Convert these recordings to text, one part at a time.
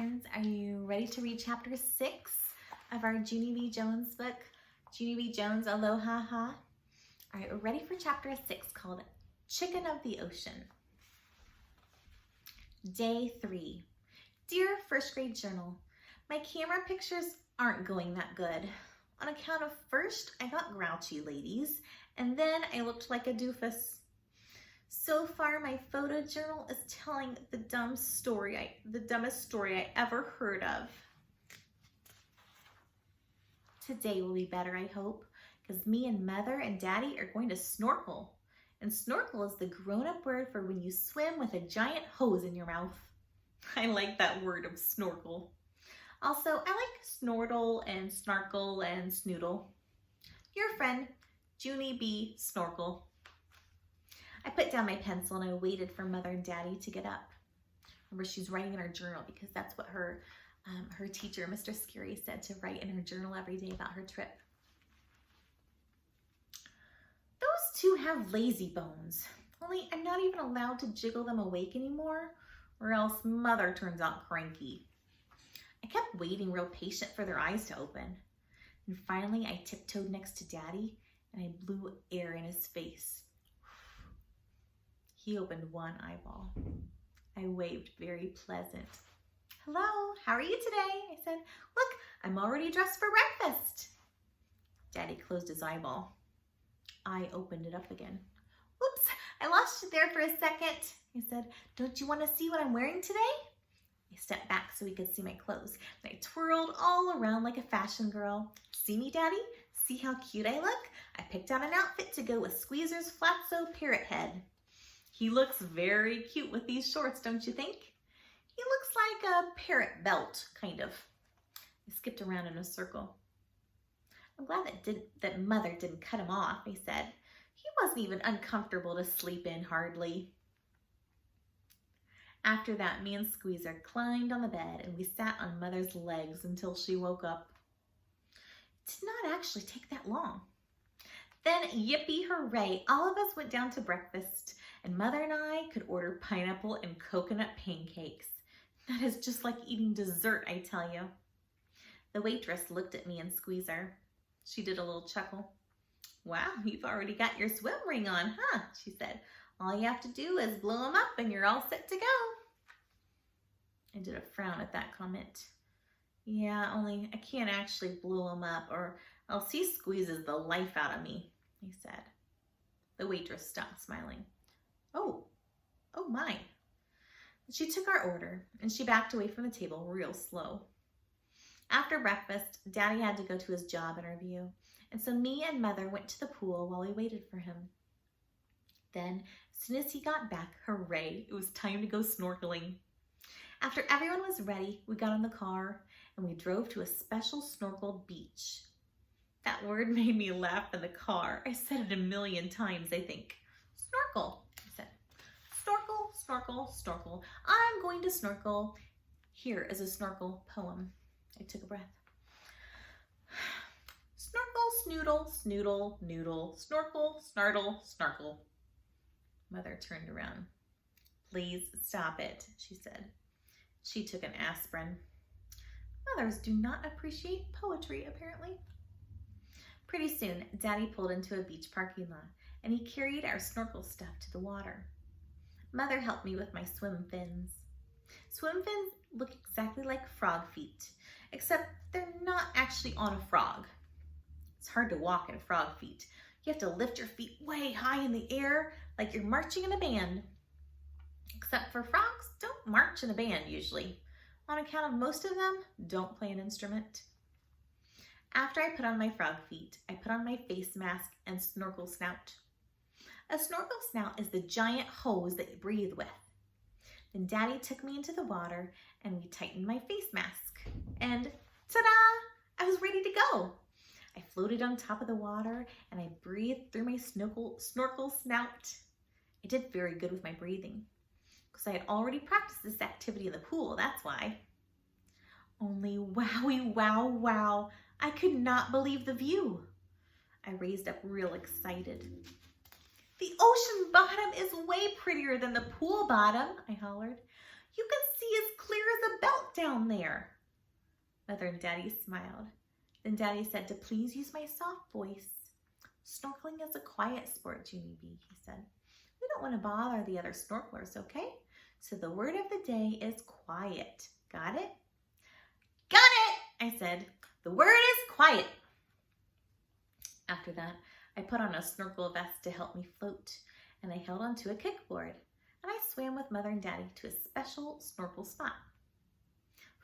friends. Are you ready to read chapter 6 of our Junie B. Jones book, Junie B. Jones, Aloha-ha-ha? All right, we're ready for chapter 6 called Chicken of the Ocean. Day 3. Dear first grade journal, my camera pictures aren't going that good. On account of first, I got grouchy, ladies, and then I looked like a doofus. So far, my photo journal is telling the dumbest story I ever heard of. Today will be better, I hope, because me and Mother and Daddy are going to snorkel. And snorkel is the grown-up word for when you swim with a giant hose in your mouth. I like that word of snorkel. Also, I like snortle and snarkle and snoodle. Your friend, Junie B. Snorkel. I put down my pencil and I waited for Mother and Daddy to get up. Remember, she's writing in her journal because that's what her teacher, Mr. Scary, said to write in her journal every day about her trip. Those two have lazy bones, only I'm not even allowed to jiggle them awake anymore, or else Mother turns out cranky. I kept waiting real patient for their eyes to open. And finally, I tiptoed next to Daddy and I blew air in his face. He opened one eyeball. I waved, very pleasant. Hello, how are you today? I said, look, I'm already dressed for breakfast. Daddy closed his eyeball. I opened it up again. Whoops, I lost you there for a second. I said, don't you want to see what I'm wearing today? I stepped back so he could see my clothes. And I twirled all around like a fashion girl. See me, Daddy? See how cute I look? I picked out an outfit to go with Squeezer's Flatso parrot head. He looks very cute with these shorts, don't you think? He looks like a parrot belt, kind of. I skipped around in a circle. I'm glad that Mother didn't cut him off, I said. He wasn't even uncomfortable to sleep in, hardly. After that, me and Squeezer climbed on the bed and we sat on Mother's legs until she woke up. It did not actually take that long. Then, yippee hooray, all of us went down to breakfast and Mother and I could order pineapple and coconut pancakes. That is just like eating dessert, I tell you. The waitress looked at me and Squeezer. She did a little chuckle. Wow, you've already got your swim ring on, huh? She said. All you have to do is blow them up and you're all set to go. I did a frown at that comment. Yeah, only I can't actually blow them up or else he squeezes the life out of me, I said. The waitress stopped smiling. Oh my. She took our order and she backed away from the table real slow. After breakfast, Daddy had to go to his job interview, and so me and Mother went to the pool while we waited for him. Then, as soon as he got back, hooray, it was time to go snorkeling. After everyone was ready, we got in the car and we drove to a special snorkeled beach. That word made me laugh in the car. I said it a million times, I think. Snorkel, I said. Snorkel, snorkel, snorkel. I'm going to snorkel. Here is a snorkel poem. I took a breath. Snorkel, snoodle, snoodle, noodle, snorkel, snartle, snarkle. Mother turned around. Please stop it, she said. She took an aspirin. Mothers do not appreciate poetry, apparently. Pretty soon, Daddy pulled into a beach parking lot, and he carried our snorkel stuff to the water. Mother helped me with my swim fins. Swim fins look exactly like frog feet, except they're not actually on a frog. It's hard to walk in frog feet. You have to lift your feet way high in the air like you're marching in a band. Except for frogs don't march in a band usually. On account of most of them don't play an instrument. After I put on my frog feet, I put on my face mask and snorkel snout. A snorkel snout is the giant hose that you breathe with. Then Daddy took me into the water and we tightened my face mask. And ta-da! I was ready to go. I floated on top of the water and I breathed through my snorkel snout. I did very good with my breathing because I had already practiced this activity in the pool, that's why. Only wowie, wow, wow. I could not believe the view. I raised up real excited. The ocean bottom is way prettier than the pool bottom, I hollered. You can see as clear as there's a belt down there. Mother and Daddy smiled. Then Daddy said to please use my soft voice. Snorkeling is a quiet sport, Junie B, he said. We don't want to bother the other snorkelers, okay? So the word of the day is quiet. Got it? Got it, I said. The word is quiet. After that, I put on a snorkel vest to help me float, and I held onto a kickboard, and I swam with Mother and Daddy to a special snorkel spot.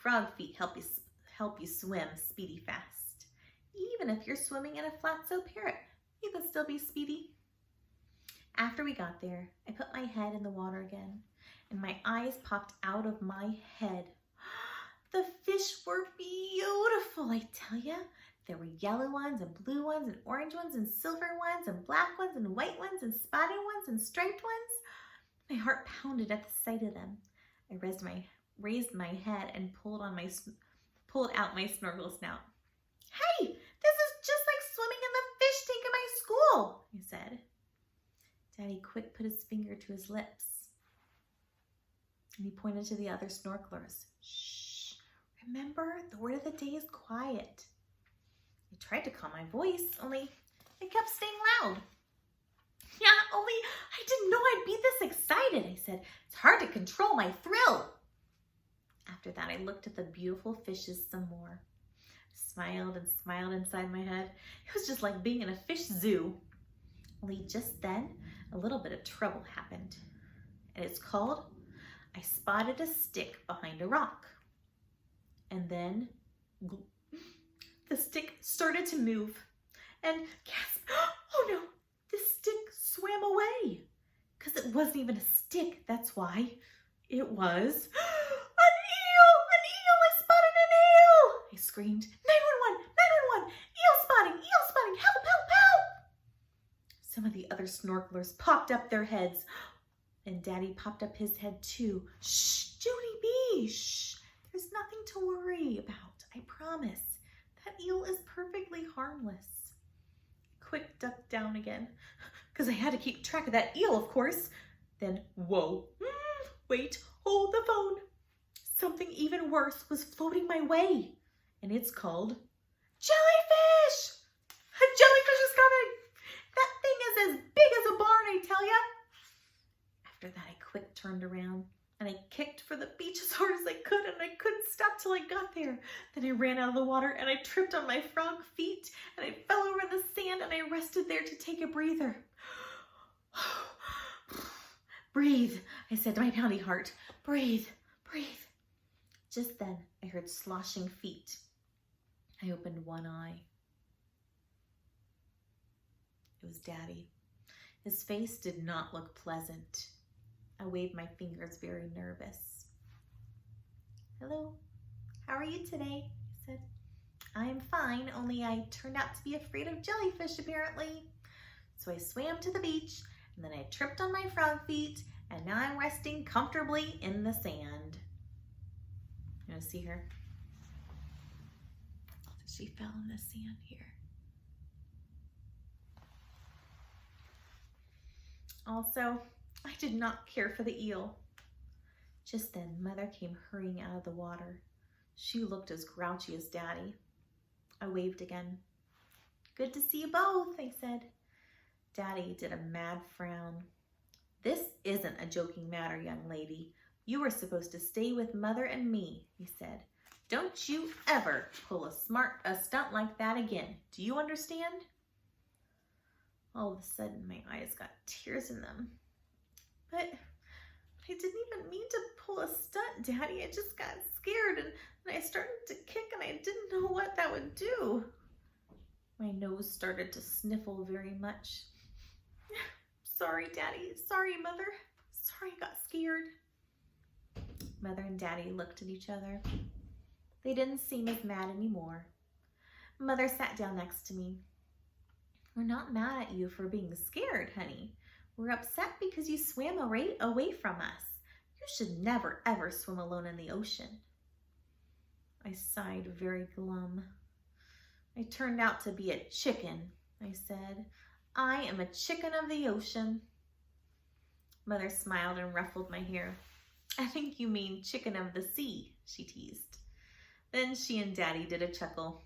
Frog feet help you swim speedy fast. Even if you're swimming in a flat-so parrot, you can still be speedy. After we got there, I put my head in the water again, and my eyes popped out of my head. The fish were beautiful, I tell ya. There were yellow ones and blue ones and orange ones and silver ones and black ones and white ones and spotted ones and striped ones. My heart pounded at the sight of them. I raised my head and pulled out my snorkel snout. Hey, this is just like swimming in the fish tank at my school, I said. Daddy quick put his finger to his lips, and he pointed to the other snorkelers. Shh, remember, the word of the day is quiet. I tried to calm my voice, only it kept staying loud. Yeah, only I didn't know I'd be this excited, I said. It's hard to control my thrill. After that, I looked at the beautiful fishes some more. Smiled and smiled inside my head. It was just like being in a fish zoo. Only just then, a little bit of trouble happened. And it's called, I spotted a stick behind a rock. And then, the stick started to move. And gasp, oh no, the stick swam away. Because it wasn't even a stick, that's why. It was an eel! An eel! I spotted an eel! I screamed, 911! 911! Eel spotting! Help, help, help! Some of the other snorkelers popped up their heads, and Daddy popped up his head too. Shh, Junie B, shh. There's nothing to worry about, I promise. That eel is perfectly harmless. Quick ducked down again, because I had to keep track of that eel, of course. Then, whoa, wait, hold the phone. Something even worse was floating my way, and it's called jellyfish. A jellyfish is coming. That thing is as big as a barn, I tell ya. After that, I quick turned around, and I kicked for the beach as hard as I could, and I couldn't stop till I got there. Then I ran out of the water, and I tripped on my frog feet, and I fell over in the sand, and I rested there to take a breather. Breathe, I said to my pounding heart. Breathe, breathe. Just then, I heard sloshing feet. I opened one eye. It was Daddy. His face did not look pleasant. I waved my fingers, very nervous. Hello, how are you today? I said. I'm fine, only I turned out to be afraid of jellyfish, apparently. So I swam to the beach, and then I tripped on my frog feet, and now I'm resting comfortably in the sand. You want to see her? So she fell in the sand here. Also, I did not care for the eel. Just then, Mother came hurrying out of the water. She looked as grouchy as Daddy. I waved again. Good to see you both, I said. Daddy did a mad frown. This isn't a joking matter, young lady. You were supposed to stay with Mother and me, he said. Don't you ever pull a stunt like that again. Do you understand? All of a sudden, my eyes got tears in them. But I didn't even mean to pull a stunt, Daddy. I just got scared, and I started to kick, and I didn't know what that would do. My nose started to sniffle very much. Sorry, Daddy. Sorry, Mother. Sorry I got scared. Mother and Daddy looked at each other. They didn't seem as mad anymore. Mother sat down next to me. We're not mad at you for being scared, honey. We're upset because you swam away from us. You should never, ever swim alone in the ocean. I sighed, very glum. I turned out to be a chicken, I said. I am a chicken of the ocean. Mother smiled and ruffled my hair. I think you mean chicken of the sea, she teased. Then she and Daddy did a chuckle.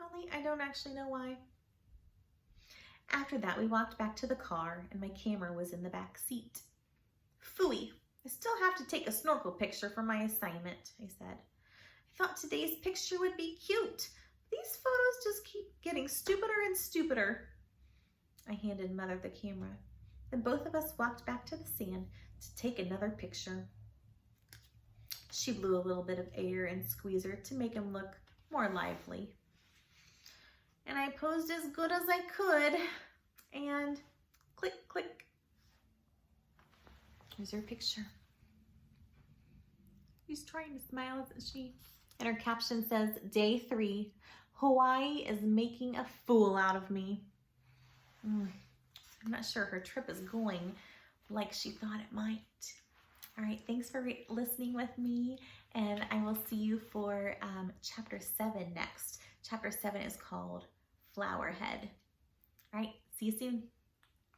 Only I don't actually know why. After that, we walked back to the car and my camera was in the back seat. Phooey, I still have to take a snorkel picture for my assignment, I said. I thought today's picture would be cute. These photos just keep getting stupider and stupider. I handed Mother the camera. Then both of us walked back to the sand to take another picture. She blew a little bit of air in Squeezer to make him look more lively. And I posed as good as I could. And click, click. Here's her picture. She's trying to smile, isn't she? And her caption says, Day 3, Hawaii is making a fool out of me. I'm not sure her trip is going like she thought it might. All right, thanks for listening with me, and I will see you for Chapter 7 next. Chapter 7 is called Flowerhead. All right, see you soon.